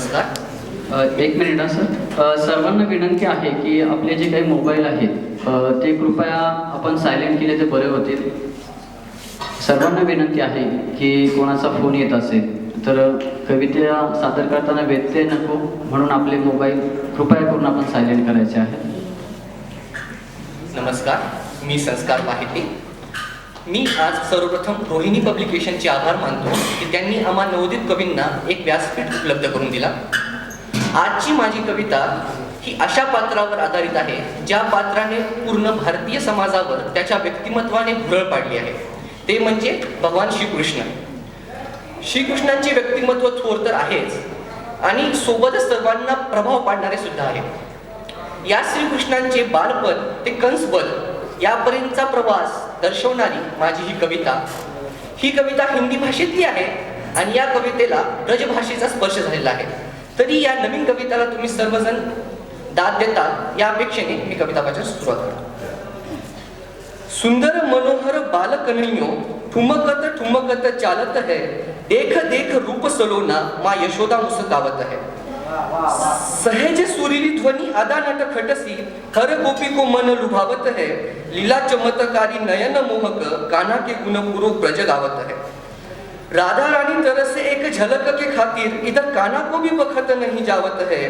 नमस्कार. एक minute sir. सर्वांना विनंती आहे की आपले जे काही मोबाईल आहेत ते कृपया आपण सायलेंट केले तर बरे होतील. सर्वांना विनंती आहे की कोणाचा फोन येत असेल तर कविता सादर करताना व्यत्यय नको म्हणून आपले मोबाईल कृपया करून आपण सायलेंट करायचे आहे. नमस्कार, मी संस्कार माहिती. मी आज सर्वप्रथम रोहिणी पब्लिकेशनचे आभार मानतो की त्यांनी आम्हा नवोदित कवींना एक व्यासपीठ उपलब्ध करून दिला. आजची माझी कविता ही अशा पात्रावर आधारित आहे ज्या पात्राने पूर्ण भारतीय समाजावर त्याच्या व्यक्तिमत्वाने भुरळ पाडली आहे. ते म्हणजे भगवान श्रीकृष्ण. श्रीकृष्णांचे व्यक्तिमत्व थोर तर आहेच आणि सोबतच सर्वांना प्रभाव पाडणारे सुद्धा आहे. या श्रीकृष्णांचे बालपण ते कंसवध यापर्यंतचा प्रवास दर्शवणारी माझी ही कविता हिंदी भाषेतली आहे आणि या कवितेला ब्रज भाषेचा स्पर्श झालेला आहे. तरी या नवीन कवितेला तुम्ही सर्वजण दाद देता या अपेक्षेने मी कविता वाचनास सुरुवात करतो. सुंदर मनोहर बालकन्हैयो ठुमकत ठुमकत चालत है, देख देख रूप सलोना माँ यशोदा मुस्कावत है. सहज सुरीली ध्वनि आदा नट खटसी, हर गोपी को मन लुभावत है. लीला चमत्कारी नयन मोहक, कान्हा के गुण पुरो ब्रज गावत है. राधा रानी तरस से एक झलक के खातिर, इधर कान्हा को भी बखत नहीं जावत है.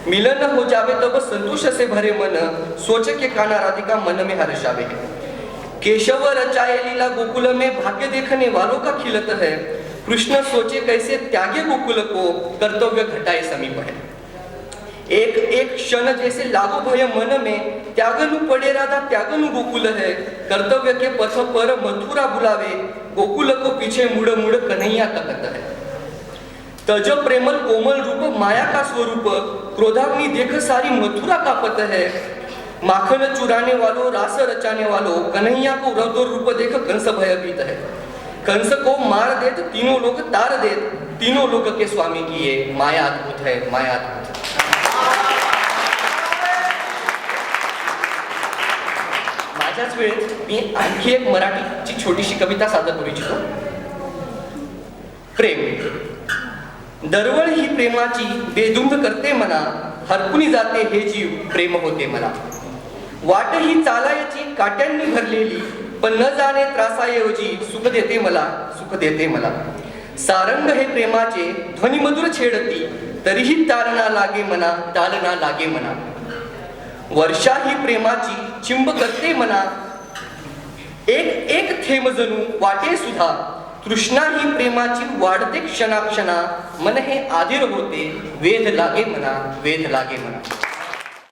मिलन हो जावे तब संतोष से भरे मन, सोच के कान्हा राधिका मन में हर्षावे है. केशव रचाए लीला गोकुल में, भाग्य देखने वालों का खिलत है. कृष्ण सोचे कैसे त्यागे गोकुल को, कर्तव्य घटाए समीप है. एक एक क्षण जैसे लागो भय मन में, त्यागनु पड़े राधा त्यागनु गोकुल है. कर्तव्य के पथ पर मथुरा बुलावे, गोकुल को पीछे मुड़ मुड़ कन्हैया तकत है. तज प्रेमल कोमल रूप माया का स्वरूप, क्रोधाग्नि देख सारी मथुरा कापत है. माखन चुराने वालों रास रचाने वालों, कन्हैया को रौद्र रूप देख कंस भयभीत है. कंस को मार देत तीनों लोग तार देत, तीनों लोग के स्वामी किए, माया अद्भुत है, माया अद्भुत. माझ्याच वेळेत मी आणखी एक मराठीची छोटीशी कविता सादर करू इच्छितो. प्रेम. दरवळ ही प्रेमाची बेधुंद करते मना, हरपुनी जाते हे जीव प्रेम होते मला. वाट ही चालायची काट्यांनी भरलेली, पण न जाणे त्रासाऐवजी सुख देते मला, सुख देते मला. सारंग हे प्रेमाचे ध्वनी मधुर छेडती, तरीही तारणा लागे मना, तालना लागे मना. वर्षा ही प्रेमाची चिंब करते मना, एक एक थेंब जणू वाटे सुधा. तृष्णा ही प्रेमाची वाढते क्षणाक्षणा, मन हे आधीर होते, वेध लागे मना, वेध लागे मना.